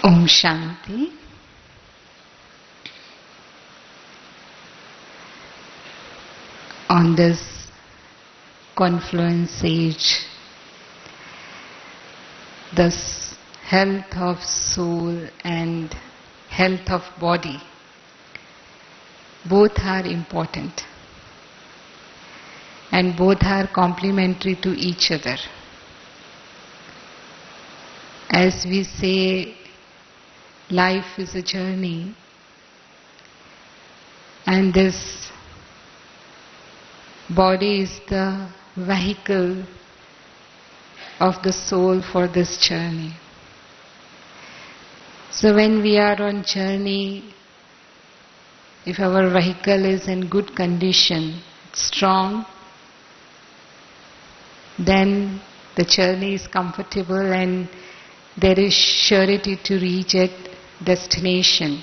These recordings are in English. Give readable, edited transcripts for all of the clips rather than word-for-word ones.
Om Shanti. On this confluence age, thus health of soul and health of body, both are important and both are complementary to each other. As we say, life is a journey, and this body is the vehicle of the soul for this journey. So when we are on journey, if our vehicle is in good condition, strong, then the journey is comfortable and there is surety to reach at destination.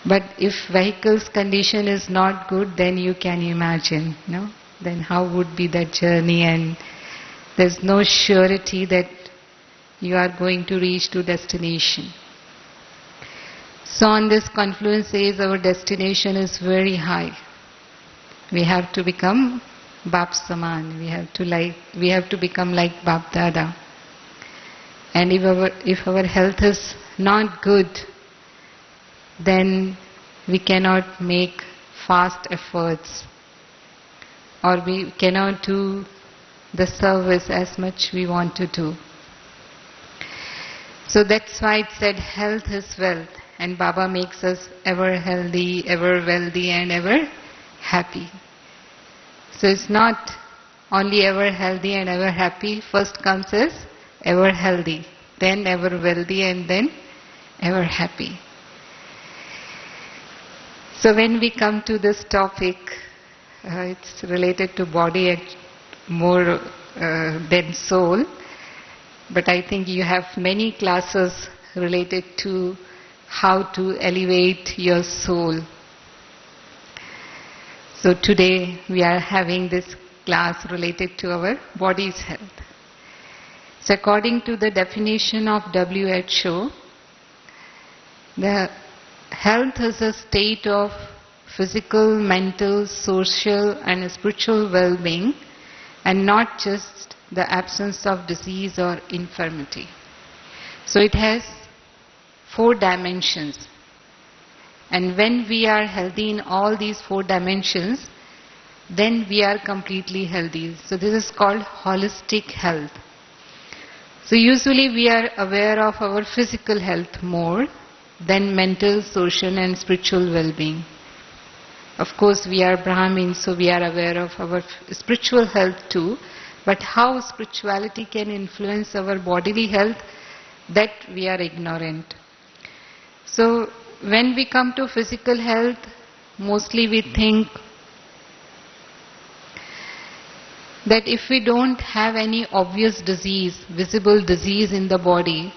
But if vehicle's condition is not good, then you can imagine, no? Then how would be that journey, and there's no surety that you are going to reach to destination. So on this confluence age, our destination is very high. We have to become Bap Saman. We have to become like Bap Dada. And if our health is not good, then we cannot make fast efforts, or we cannot do the service as much we want to do. So that's why it said health is wealth, and Baba makes us ever healthy, ever wealthy and ever happy. So it's not only ever healthy and ever happy, first comes as ever healthy, then ever wealthy, and then ever happy. So when we come to this topic, it's related to body more than soul, but I think you have many classes related to how to elevate your soul. So today we are having this class related to our body's health. So according to the definition of WHO, the health is a state of physical, mental, social and spiritual well-being, and not just the absence of disease or infirmity. So it has 4 dimensions. And when we are healthy in all these 4 dimensions, then we are completely healthy. So this is called holistic health. So usually we are aware of our physical health more than mental, social and spiritual well-being. Of course we are Brahmins, so we are aware of our spiritual health too, but how spirituality can influence our bodily health, that we are ignorant. So when we come to physical health, mostly we think that if we don't have any obvious disease, visible disease in the body,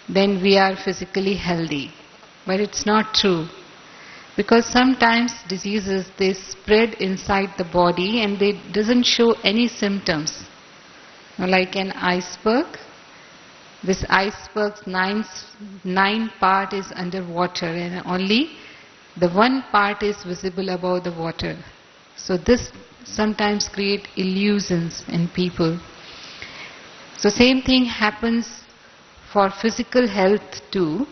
then we are physically healthy. But it's not true. Because sometimes diseases, they spread inside the body and they doesn't show any symptoms. Like an iceberg, this iceberg's nine part is underwater and only the one part is visible above the water. So this sometimes creates illusions in people. So same thing happens for physical health too,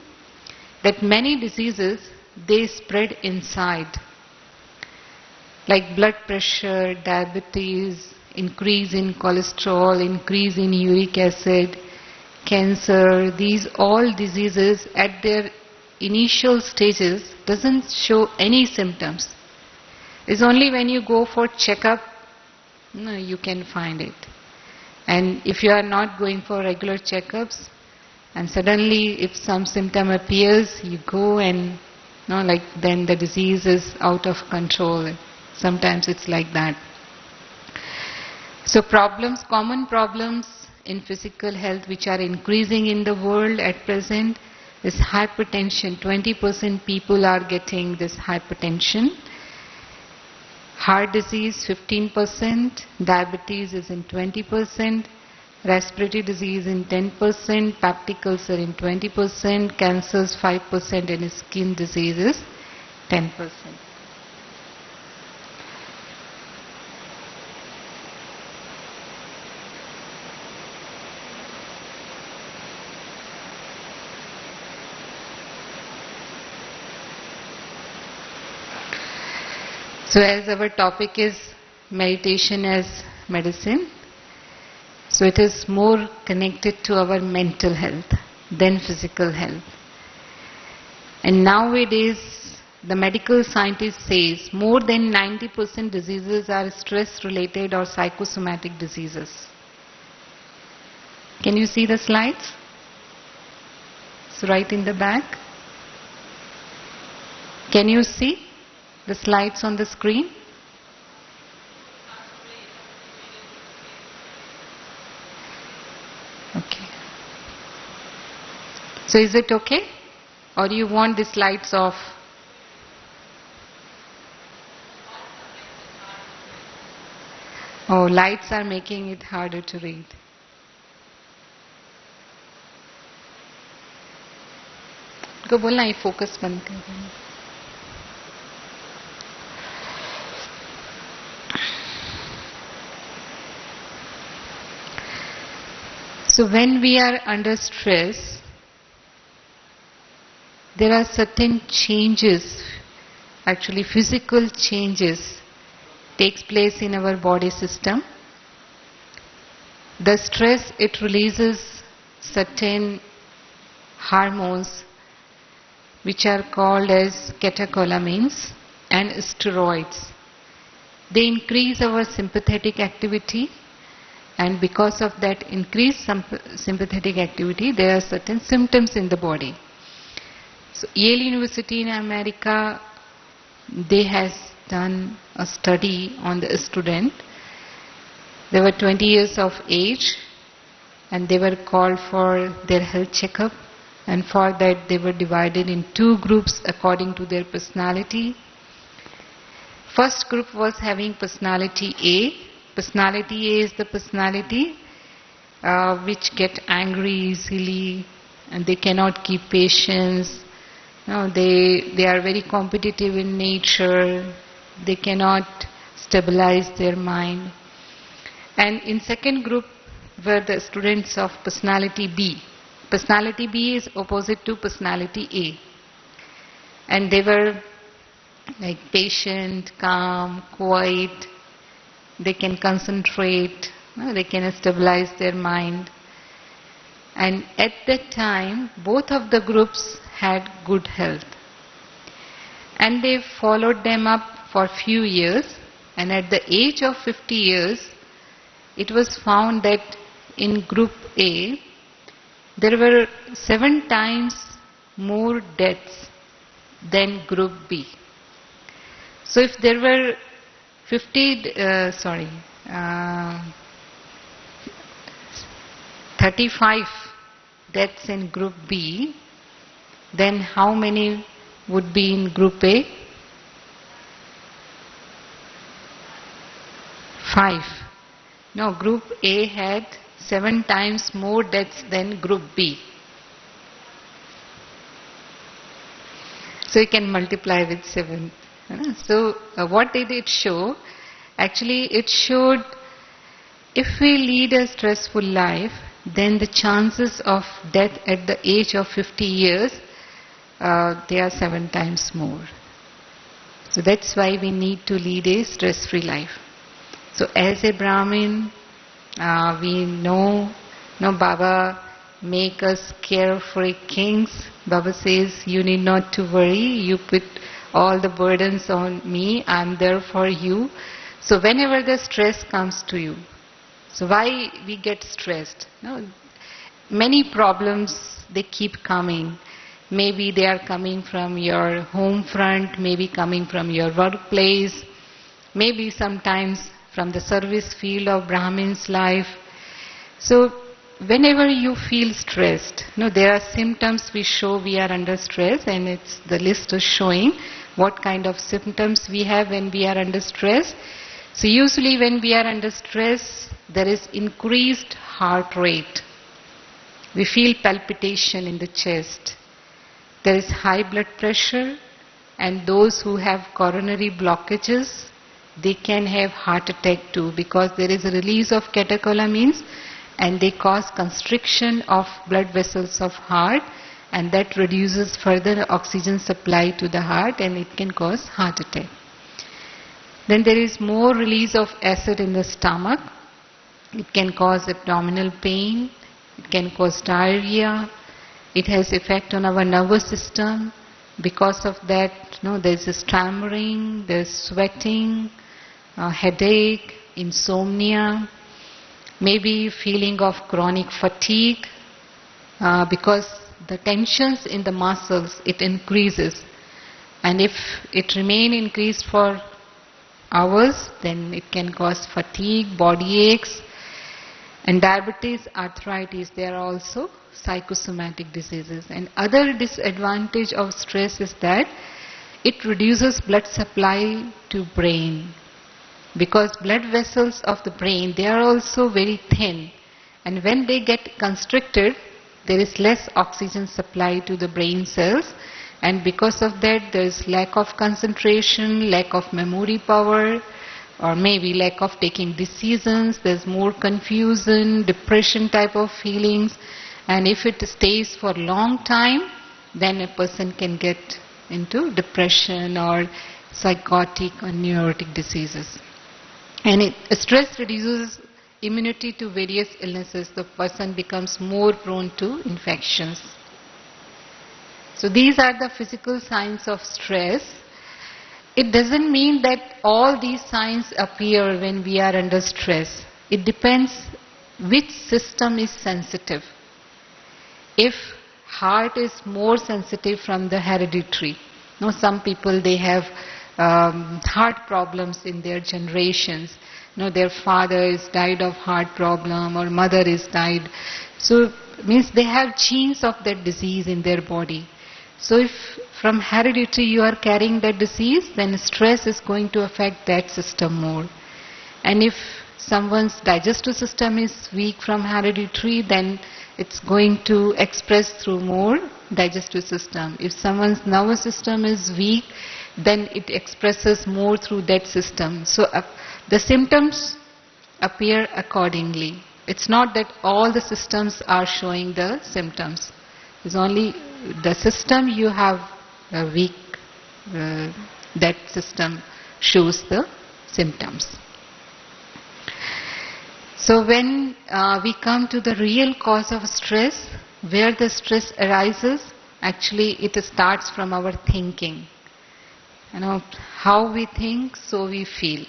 that many diseases, they spread inside, like blood pressure, diabetes, increase in cholesterol, increase in uric acid, cancer. These all diseases at their initial stages doesn't show any symptoms. It's only when you go for checkup, you can find it. And if you are not going for regular checkups, and suddenly if some symptom appears, you go and then the disease is out of control. Sometimes it's like that. So common problems in physical health which are increasing in the world at present is hypertension. 20% people are getting this hypertension. Heart disease 15%, diabetes is in 20%, respiratory disease in 10%, peptic ulcer in 20%, cancers 5%, and skin diseases 10%. So as our topic is meditation as medicine, so it is more connected to our mental health than physical health. And nowadays, the medical scientist says more than 90% diseases are stress-related or psychosomatic diseases. Can you see the slides? It's right in the back. Can you see the slides on the screen? Okay. So is it okay? Or do you want the slides off? Oh, lights are making it harder to read. को बोलना ये focus बंद कर देना. So when we are under stress, there are certain changes, actually physical changes takes place in our body system. The stress, it releases certain hormones which are called as catecholamines and steroids. They increase our sympathetic activity, and because of that increased sympathetic activity, there are certain symptoms in the body. So Yale University in America, they has done a study on the student. They were 20 years of age and they were called for their health checkup, and for that they were divided in two groups according to their personality. First group was having personality A. Personality A is the personality which get angry easily and they cannot keep patience. No, they are very competitive in nature. They cannot stabilize their mind. And in second group were the students of personality B. Personality B is opposite to personality A. And they were like patient, calm, quiet. They can concentrate, they can stabilize their mind. And at that time, both of the groups had good health. And they followed them up for few years, and at the age of 50 years, it was found that in group A, there were 7 times more deaths than group B. So if there were 35 deaths in group B, then how many would be in group A? 5. No, group A had 7 times more deaths than group B. So you can multiply with 7. So what did it show? Actually it showed if we lead a stressful life, then the chances of death at the age of 50 years, they are 7 times more. So that's why we need to lead a stress-free life. So as a Brahmin, we know Baba make us carefree kings. Baba says, you need not to worry, you put all the burdens on me, I'm there for you. So whenever the stress comes to you, so why we get stressed? No, many problems, they keep coming. Maybe they are coming from your home front, maybe coming from your workplace, maybe sometimes from the service field of Brahmin's life. So whenever you feel stressed, there are symptoms which show we are under stress, and the list is showing what kind of symptoms we have when we are under stress. So usually when we are under stress, there is increased heart rate. We feel palpitation in the chest. There is high blood pressure, and those who have coronary blockages, they can have heart attack too, because there is a release of catecholamines and they cause constriction of blood vessels of heart, and that reduces further oxygen supply to the heart and it can cause heart attack. Then there is more release of acid in the stomach. It can cause abdominal pain, it can cause diarrhea, it has effect on our nervous system. Because of that, there's a stammering, there's sweating, headache, insomnia, maybe feeling of chronic fatigue, because the tensions in the muscles, it increases. And if it remain increased for hours, then it can cause fatigue, body aches, and diabetes, arthritis. They are also psychosomatic diseases. And other disadvantage of stress is that it reduces blood supply to brain, because blood vessels of the brain, they are also very thin, and when they get constricted, there is less oxygen supply to the brain cells, and because of that there is lack of concentration, lack of memory power, or maybe lack of taking decisions. There's more confusion, depression type of feelings, and if it stays for a long time, then a person can get into depression or psychotic or neurotic diseases. And stress reduces immunity to various illnesses. The person becomes more prone to infections. So these are the physical signs of stress. It doesn't mean that all these signs appear when we are under stress. It depends which system is sensitive. If heart is more sensitive from the hereditary, some people, they have heart problems in their generations. Their father is died of heart problem or mother is died. So means they have genes of that disease in their body. So if from hereditary you are carrying that disease, then stress is going to affect that system more. And if someone's digestive system is weak from hereditary, then it's going to express through more digestive system. If someone's nervous system is weak, then it expresses more through that system. So the symptoms appear accordingly. It's not that all the systems are showing the symptoms. It's only the system you have weak, that system shows the symptoms. So when we come to the real cause of stress, where the stress arises, actually it starts from our thinking. How we think, so we feel.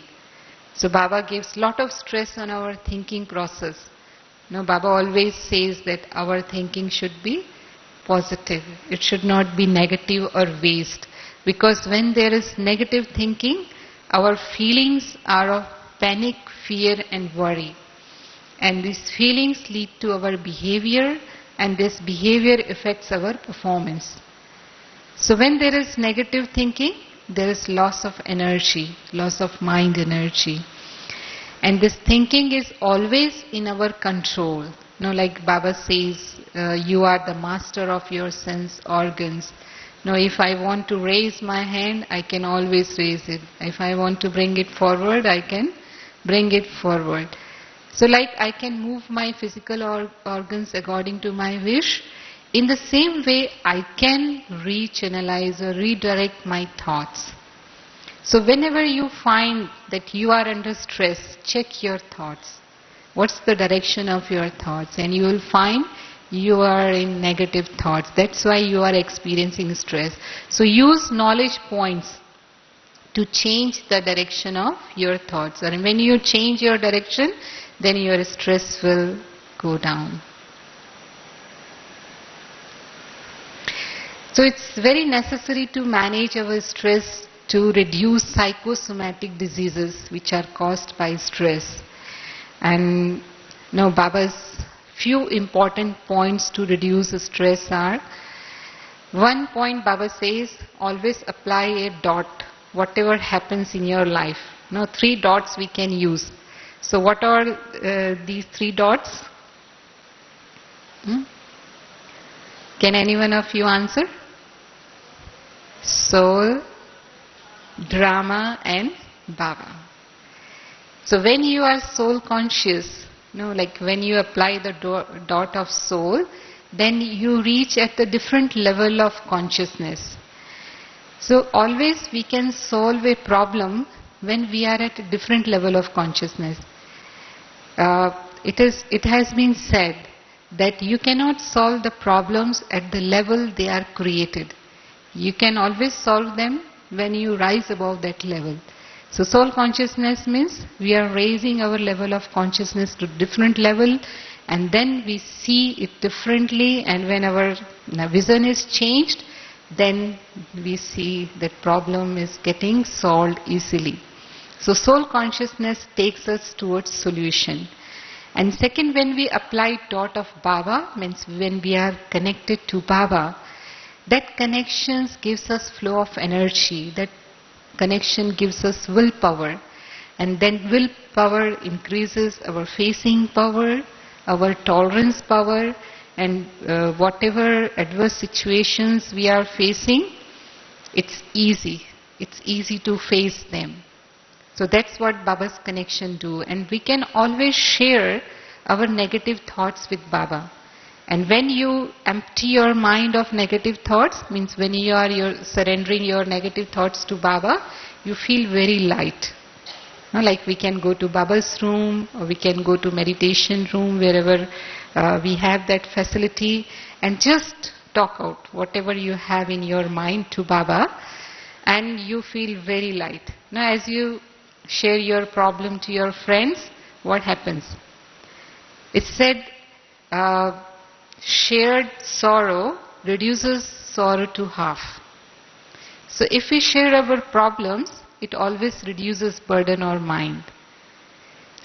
So Baba gives lot of stress on our thinking process. Baba always says that our thinking should be positive. It should not be negative or waste. Because when there is negative thinking, our feelings are of panic, fear and worry. And these feelings lead to our behavior, and this behavior affects our performance. So when there is negative thinking, there is loss of energy, loss of mind energy. And this thinking is always in our control. Like Baba says, you are the master of your sense organs. If I want to raise my hand, I can always raise it. If I want to bring it forward, I can bring it forward. So like I can move my physical organs according to my wish, in the same way I can re-channelize or redirect my thoughts. So whenever you find that you are under stress, check your thoughts. What's the direction of your thoughts? And you will find you are in negative thoughts. That's why you are experiencing stress. So use knowledge points to change the direction of your thoughts. And when you change your direction, then your stress will go down. So it's very necessary to manage our stress to reduce psychosomatic diseases which are caused by stress. And Baba's few important points to reduce stress are, one point Baba says, always apply a dot, whatever happens in your life. Now 3 dots we can use. So what are these 3 dots? Can any one of you answer? Soul, Drama and Baba. So when you are soul conscious, like when you apply the dot of soul, then you reach at a different level of consciousness. So always we can solve a problem when we are at a different level of consciousness. It has been said that you cannot solve the problems at the level they are created. You can always solve them when you rise above that level. So soul consciousness means we are raising our level of consciousness to different level, and then we see it differently, and when our vision is changed, then we see that problem is getting solved easily. So soul consciousness takes us towards solution. And second, when we apply dot of Baba, means when we are connected to Baba, that connection gives us flow of energy, that connection gives us willpower, and then willpower increases our facing power, our tolerance power, and whatever adverse situations we are facing, it's easy to face them. So that's what Baba's connection do, and we can always share our negative thoughts with Baba. And when you empty your mind of negative thoughts, means when you are surrendering your negative thoughts to Baba, you feel very light. Like we can go to Baba's room, or we can go to meditation room, wherever we have that facility, and just talk out whatever you have in your mind to Baba, and you feel very light. Now as you share your problem to your friends, what happens? It's said, shared sorrow reduces sorrow to half. So if we share our problems, it always reduces burden or mind.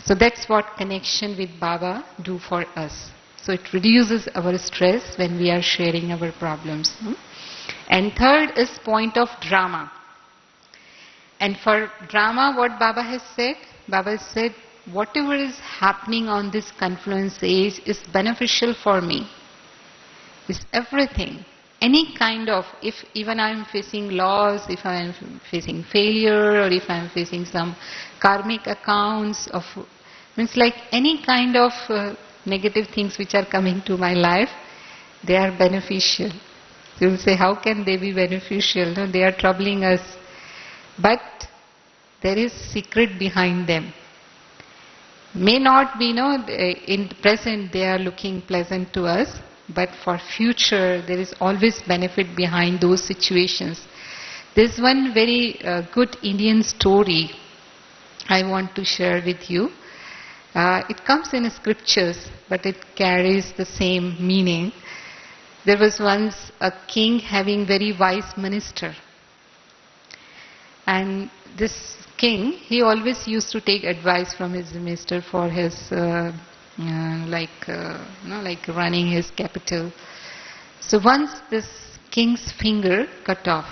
So that's what connection with Baba do for us. So it reduces our stress when we are sharing our problems. And third is point of drama. And for drama, what Baba has said? Baba has said, whatever is happening on this confluence age is beneficial for me. It's everything. Any kind of, if even I am facing loss, if I am facing failure, or if I am facing some karmic accounts of, means like any kind of negative things which are coming to my life, they are beneficial. You will say, how can they be beneficial? No, they are troubling us. But there is secret behind them. May not be, in present they are looking pleasant to us, but for future there is always benefit behind those situations. There's one very good Indian story I want to share with you. It comes in scriptures, but it carries the same meaning. There was once a king having very wise minister. And this king, he always used to take advice from his minister for his, like running his capital. So once this king's finger cut off.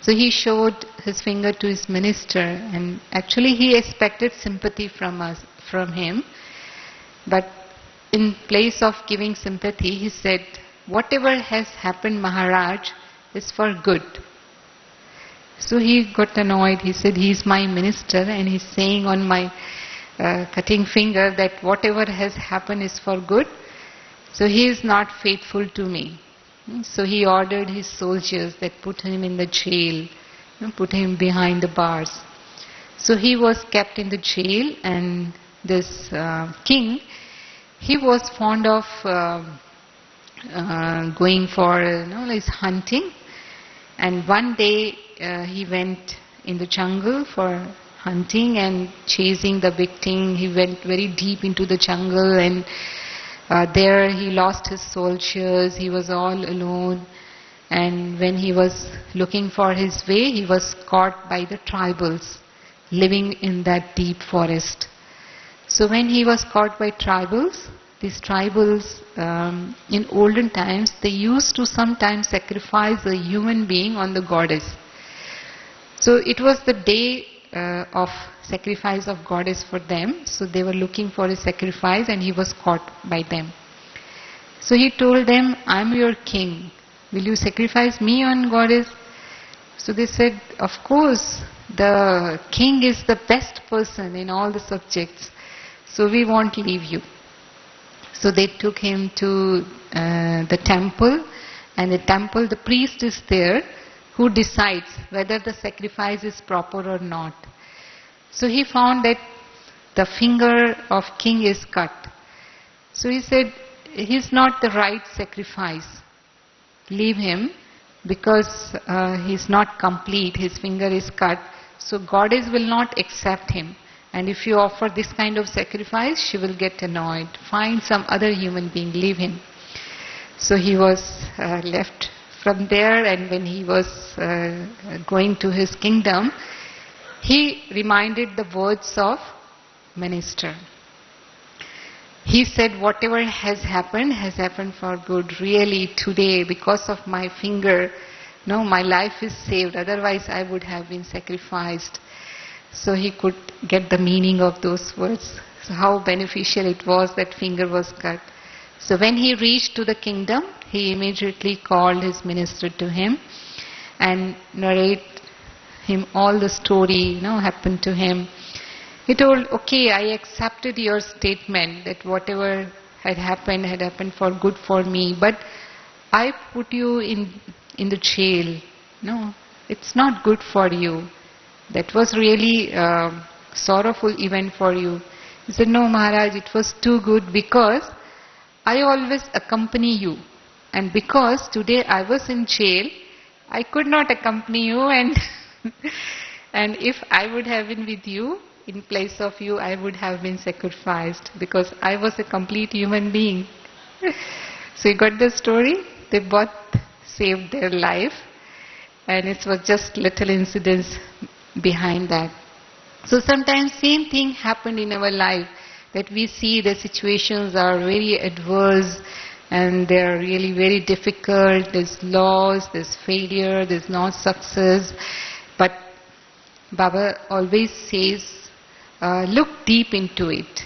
So he showed his finger to his minister, and actually he expected sympathy from him. But in place of giving sympathy, he said, whatever has happened, Maharaj, is for good. So he got annoyed. He said, he is my minister and he's saying on my cutting finger that whatever has happened is for good. So he is not faithful to me. So he ordered his soldiers that put him in the jail, put him behind the bars. So he was kept in the jail, and this king, he was fond of going for his hunting. And one day he went in the jungle for hunting and chasing the victim. He went very deep into the jungle, and there he lost his soldiers. He was all alone. And when he was looking for his way, he was caught by the tribals living in that deep forest. So when he was caught by tribals, these tribals, in olden times, they used to sometimes sacrifice a human being on the goddess. So it was the day of sacrifice of goddess for them. So they were looking for a sacrifice and he was caught by them. So he told them, I'm your king. Will you sacrifice me on goddess? So they said, of course, the king is the best person in all the subjects. So we won't leave you. So they took him to the temple, and the priest is there who decides whether the sacrifice is proper or not. So he found that the finger of king is cut. So he said, he's not the right sacrifice. Leave him, because he's not complete, his finger is cut. So goddess will not accept him. And if you offer this kind of sacrifice, she will get annoyed. Find some other human being, leave him. So he was left from there, and when he was going to his kingdom, he reminded the words of minister. He said, whatever has happened for good. Really, today, because of my finger, my life is saved. Otherwise, I would have been sacrificed. So he could get the meaning of those words. So how beneficial it was that finger was cut. So when he reached to the kingdom, he immediately called his minister to him and narrate him all the story, happened to him. He told, okay, I accepted your statement that whatever had happened for good for me, but I put you in the jail. No, it's not good for you. That was really a sorrowful event for you. He said, no, Maharaj, it was too good because I always accompany you. And because today I was in jail, I could not accompany you, and and if I would have been with you, in place of you, I would have been sacrificed because I was a complete human being. So you got the story? They both saved their life, and it was just little incidents behind that. So sometimes same thing happened in our life, that we see the situations are very adverse and they are really very difficult. There's loss, there's failure, there's not success. But Baba always says, look deep into it,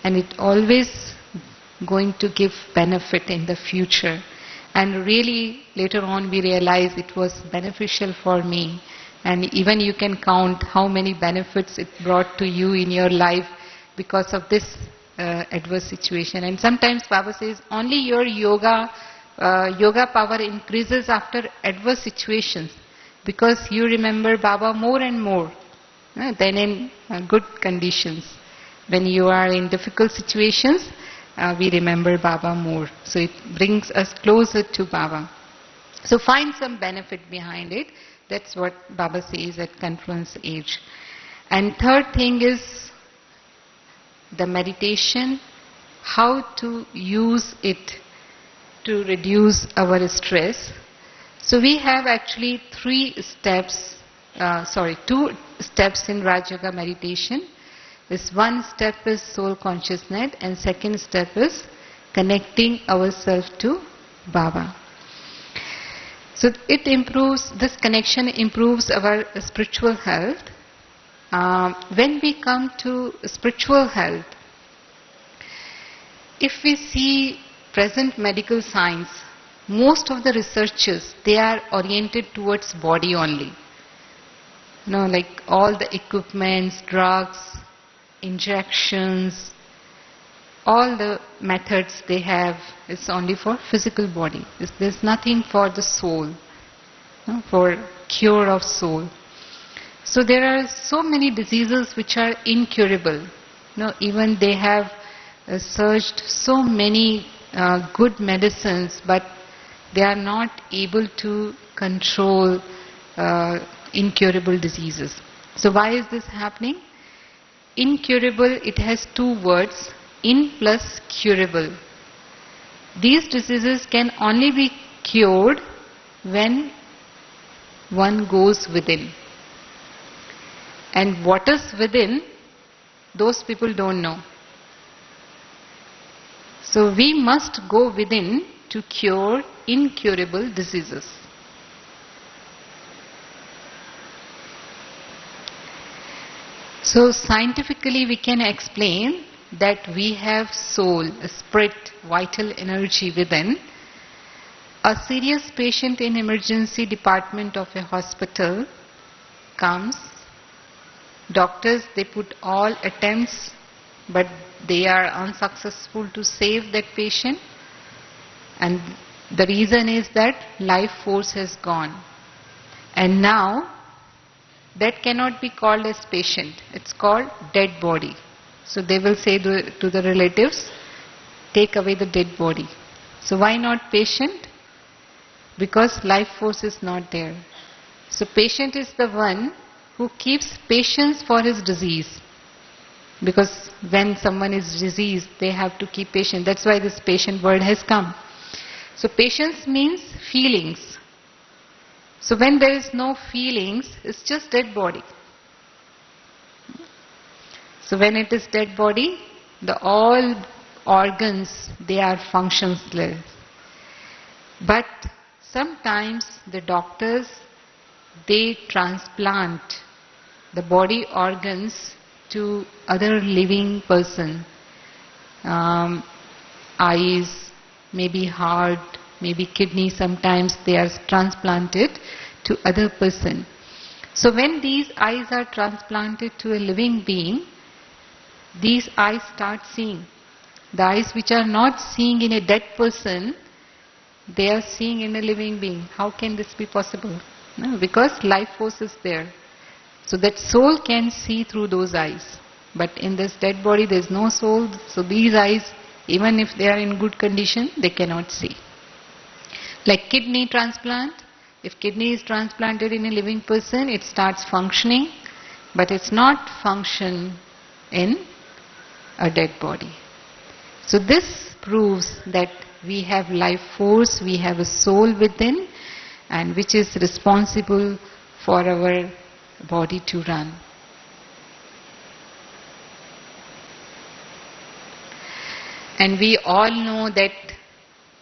and it always going to give benefit in the future. And really later on we realize it was beneficial for me. And even you can count how many benefits it brought to you in your life because of this adverse situation. And sometimes Baba says only your yoga power increases after adverse situations, because you remember Baba more and more than in good conditions. When you are in difficult situations, we remember Baba more. So it brings us closer to Baba. So find some benefit behind it. That's what Baba says at Confluence Age. And third thing is the meditation, how to use it to reduce our stress. So we have actually 2 steps in Rajyoga meditation. This one step is soul consciousness, and second step is connecting ourselves to Baba. So this connection improves our spiritual health. When we come to spiritual health, if we see present medical science, most of the researchers, they are oriented towards body only. Like all the equipments, drugs, injections, all the methods they have is only for physical body. There's nothing for the soul, for cure of soul. So there are so many diseases which are incurable. Even they have searched so many good medicines, but they are not able to control incurable diseases. So why is this happening? Incurable, it has 2 words, in plus curable. These diseases can only be cured when one goes within. And what is within, those people don't know. So we must go within to cure incurable diseases. So scientifically we can explain that we have soul, a spirit, vital energy within. A serious patient in emergency department of a hospital comes. Doctors, they put all attempts, but they are unsuccessful to save that patient. And the reason is that life force has gone. And now, that cannot be called as patient. It's called dead body. So they will say to the relatives, take away the dead body. So why not patient? Because life force is not there. So patient is the one who keeps patience for his disease. Because when someone is diseased, they have to keep patient. That's why this patient word has come. So patience means feelings. So when there is no feelings, it's just dead body. So when it is dead body, all organs, they are functionless. But sometimes the doctors, they transplant the body organs to other living person. Eyes, maybe heart, maybe kidney, sometimes they are transplanted to other person. So when these eyes are transplanted to a living being, these eyes start seeing. The eyes which are not seeing in a dead person, they are seeing in a living being. How can this be possible? No, because life force is there. So that soul can see through those eyes. But in this dead body there is no soul. So these eyes, even if they are in good condition, they cannot see. Like kidney transplant. If kidney is transplanted in a living person, it starts functioning. But it's not function in a dead body. So this proves that we have life force, we have a soul within, and which is responsible for our body to run. And we all know that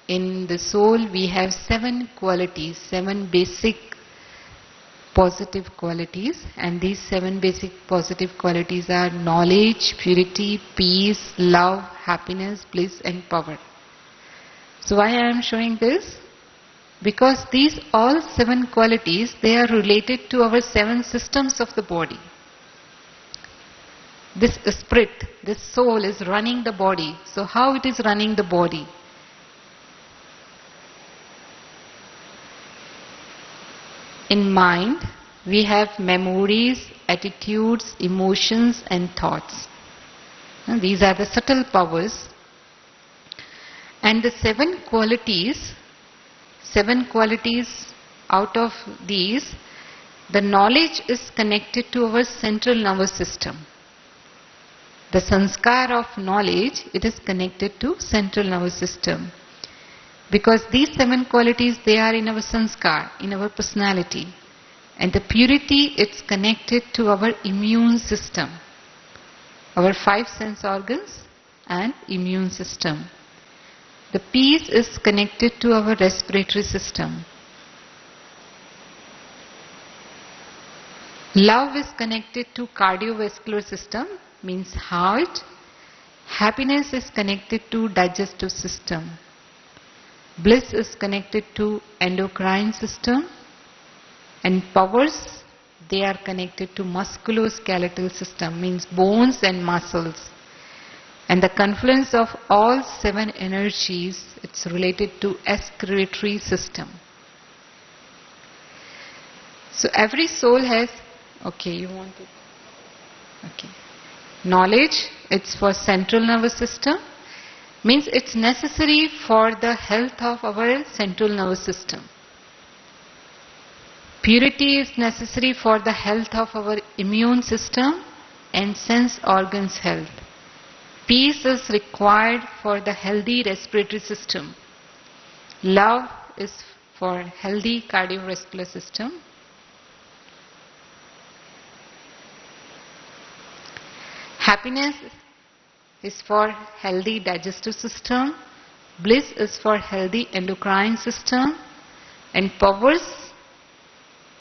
in the soul we have 7 qualities, 7 basic positive qualities, and these 7 basic positive qualities are knowledge, purity, peace, love, happiness, bliss and power. So why I am showing this? Because these all 7 qualities, they are related to our 7 systems of the body. This spirit, this soul is running the body. So how it is running the body? In mind, we have memories, attitudes, emotions and thoughts. Now, these are the subtle powers. And the 7 qualities, out of these, the knowledge is connected to our central nervous system. The sanskar of knowledge, it is connected to central nervous system. Because these 7 qualities, they are in our sanskar, in our personality. And the purity, it's connected to our immune system. Our 5 sense organs and immune system. The peace is connected to our respiratory system. Love is connected to cardiovascular system, means heart. Happiness is connected to digestive system. Bliss is connected to endocrine system. And powers, they are connected to musculoskeletal system, means bones and muscles. And the confluence of all 7 energies, it's related to excretory system. So every soul has, knowledge, it's for central nervous system, means it's necessary for the health of our central nervous system. Purity is necessary for the health of our immune system and sense organs health. Peace is required for the healthy respiratory system. Love is for healthy cardiovascular system. Happiness is for healthy digestive system. Bliss is for healthy endocrine system. And powers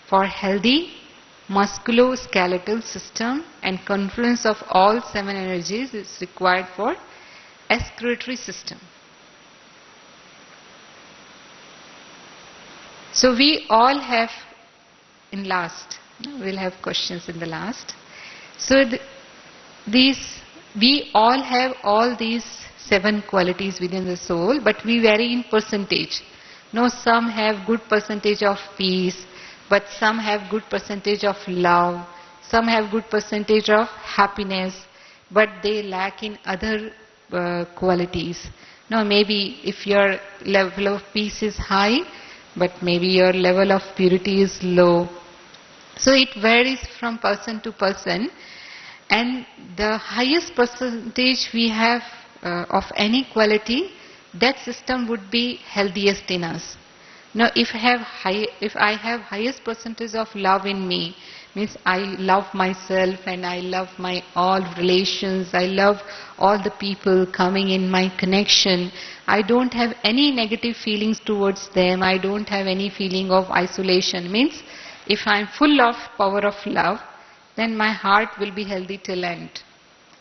for healthy musculoskeletal system and confluence of all 7 energies is required for excretory system. So we all have, in last, we'll have questions in the last. So we all have all these 7 qualities within the soul, but we vary in percentage. No, some have good percentage of peace, but some have good percentage of love, some have good percentage of happiness, but they lack in other qualities. No, maybe if your level of peace is high, but maybe your level of purity is low. So it varies from person to person, and the highest percentage we have of any quality, that system would be healthiest in us. Now, if I have highest percentage of love in me, means I love myself and I love my all relations, I love all the people coming in my connection. I don't have any negative feelings towards them. I don't have any feeling of isolation. Means if I'm full of power of love, then my heart will be healthy till end.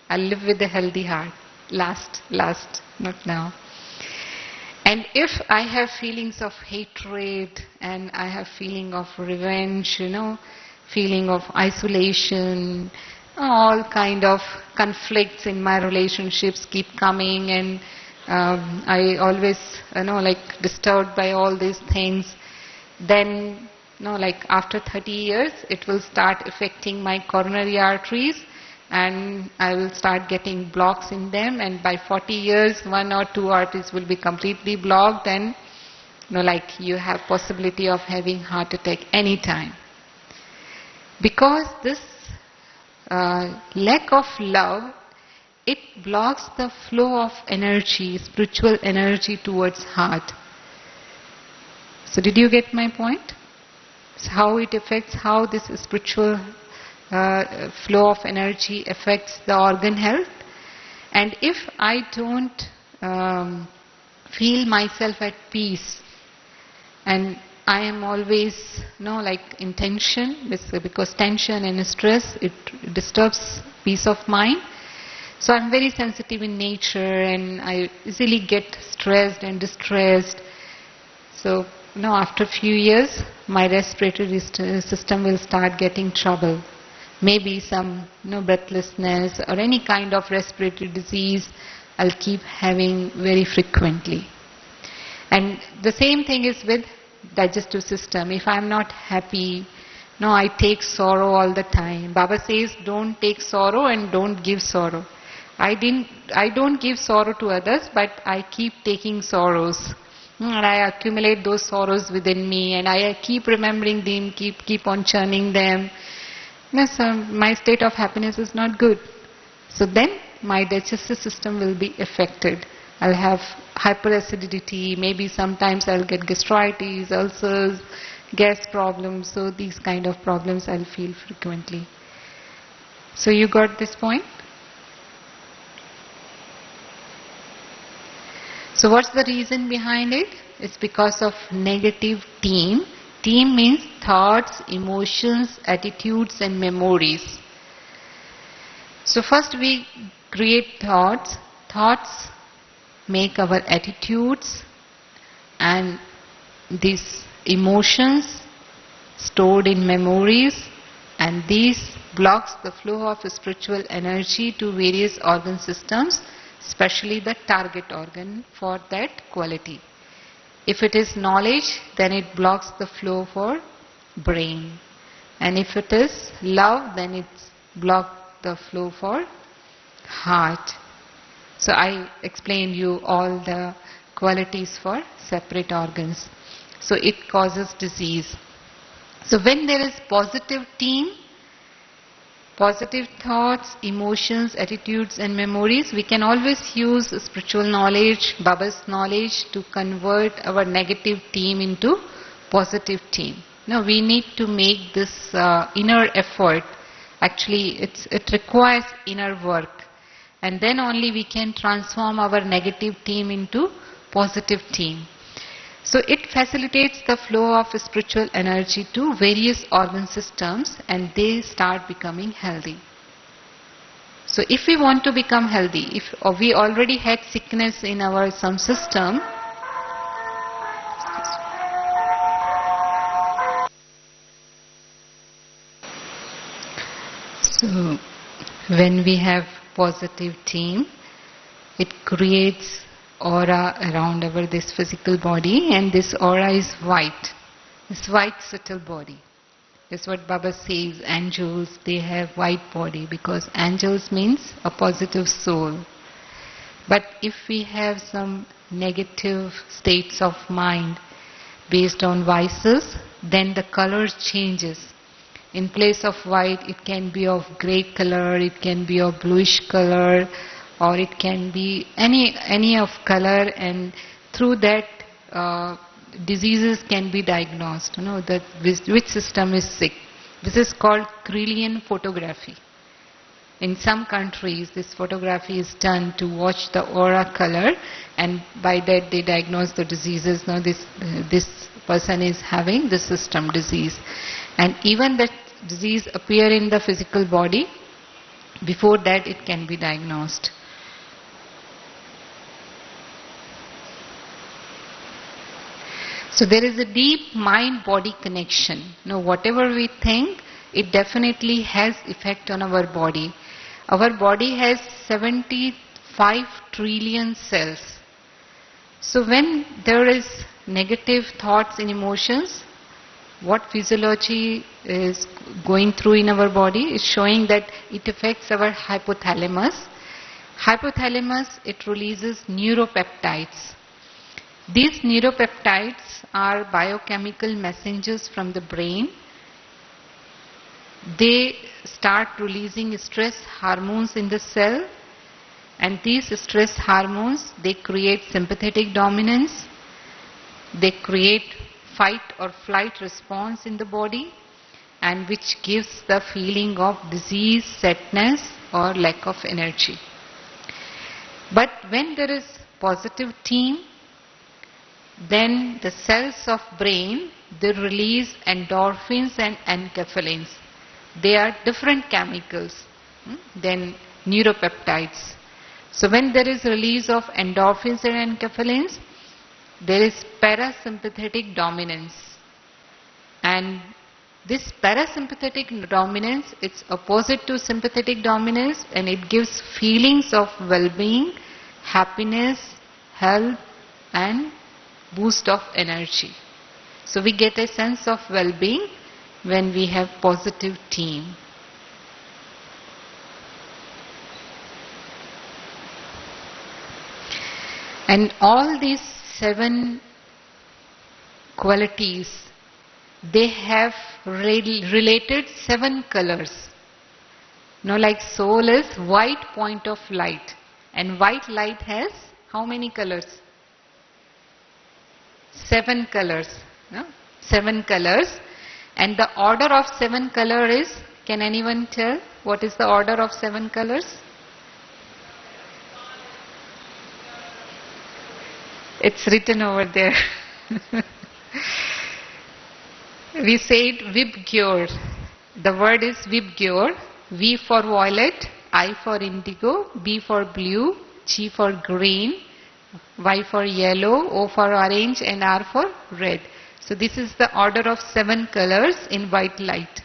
I'll live with a healthy heart. Last, not now. And if I have feelings of hatred and I have feeling of revenge, feeling of isolation, all kind of conflicts in my relationships keep coming, and I always, disturbed by all these things, then, after 30 years, it will start affecting my coronary arteries, and I will start getting blocks in them, and by 40 years, 1 or 2 arteries will be completely blocked, and you have possibility of having heart attack anytime. Because this lack of love, it blocks the flow of energy, spiritual energy towards heart. So did you get my point? So how it affects, how this spiritual flow of energy affects the organ health. And if I don't feel myself at peace, and I am always, in tension, because tension and stress, it disturbs peace of mind. So I'm very sensitive in nature, and I easily get stressed and distressed. So, after a few years, my respiratory system will start getting trouble. Maybe some breathlessness or any kind of respiratory disease I'll keep having very frequently. And the same thing is with digestive system. If I'm not happy, I take sorrow all the time. Baba says, don't take sorrow and don't give sorrow. I don't give sorrow to others, but I keep taking sorrows. And I accumulate those sorrows within me, and I keep remembering them, keep on churning them. So my state of happiness is not good. So then my digestive system will be affected. I'll have hyperacidity, maybe sometimes I'll get gastritis, ulcers, gas problems. So these kind of problems I'll feel frequently. So you got this point? So what's the reason behind it? It's because of negative team. Team means thoughts, emotions, attitudes and memories. So first we create thoughts. Thoughts make our attitudes, and these emotions stored in memories, and these blocks the flow of spiritual energy to various organ systems, especially the target organ for that quality. If it is knowledge, then it blocks the flow for brain. And if it is love, then it blocks the flow for heart. So I explained you all the qualities for separate organs. So it causes disease. So when there is positive team, positive thoughts, emotions, attitudes and memories, we can always use spiritual knowledge, Baba's knowledge, to convert our negative team into positive team. Now we need to make this inner effort. Actually it requires inner work, and then only we can transform our negative team into positive team. So it facilitates the flow of spiritual energy to various organ systems and they start becoming healthy. So if we want to become healthy, if we already had sickness in our some system, so when we have positive team, it creates aura around our this physical body, and this aura is white. This white subtle body. That's what Baba says, angels, they have white body because angels means a positive soul. But if we have some negative states of mind based on vices, then the color changes. In place of white, it can be of grey color, it can be of bluish color, or it can be any of color, and through that diseases can be diagnosed. You know that which system is sick. This is called Kirlian photography. In some countries, this photography is done to watch the aura color, and by that they diagnose the diseases. Now this person is having the system disease, and even that disease appear in the physical body. Before that, it can be diagnosed. So there is a deep mind-body connection. Now whatever we think, it definitely has effect on our body. Our body has 75 trillion cells. So when there is negative thoughts and emotions, what physiology is going through in our body is showing that it affects our hypothalamus. Hypothalamus, it releases neuropeptides. These neuropeptides are biochemical messengers from the brain. They start releasing stress hormones in the cell, and these stress hormones, they create sympathetic dominance. They create fight or flight response in the body, and which gives the feeling of disease, sadness or lack of energy. But when there is positive team, then the cells of brain, they release endorphins and enkephalins. They are different chemicals than neuropeptides. So when there is release of endorphins and enkephalins, there is parasympathetic dominance. And this parasympathetic dominance, it's opposite to sympathetic dominance, and it gives feelings of well-being, happiness, health and boost of energy. So we get a sense of well-being when we have positive team. And all these 7 qualities, they have related 7 colors. Now like soul is white point of light, and white light has how many colors? 7 colors. No? 7 colors. And the order of 7 color is, can anyone tell what is the order of 7 colors? It's written over there. We say it Vibgyor. The word is Vibgyor. V for violet, I for indigo, B for blue, G for green, Y for yellow, O for orange and R for red. So this is the order of 7 colors in white light.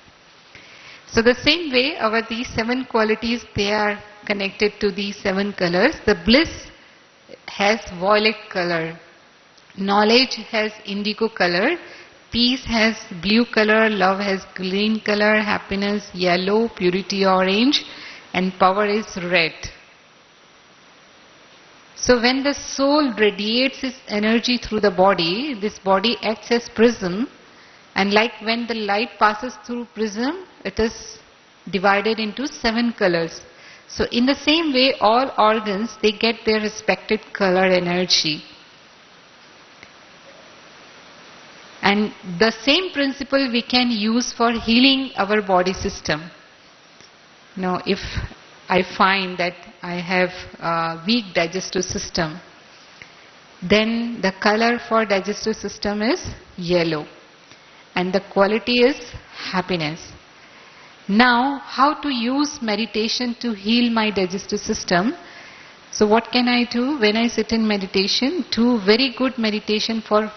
So the same way these 7 qualities, they are connected to these 7 colors. The bliss has violet color, knowledge has indigo color, peace has blue color, love has green color, happiness yellow, purity orange, and power is red. So when the soul radiates its energy through the body, this body acts as prism, and like when the light passes through prism, it is divided into 7 colors. So in the same way, all organs, they get their respective color energy. And the same principle we can use for healing our body system. Now if I find that I have a weak digestive system, then the color for digestive system is yellow and the quality is happiness. Now, how to use meditation to heal my digestive system? So what can I do when I sit in meditation? Do very good meditation for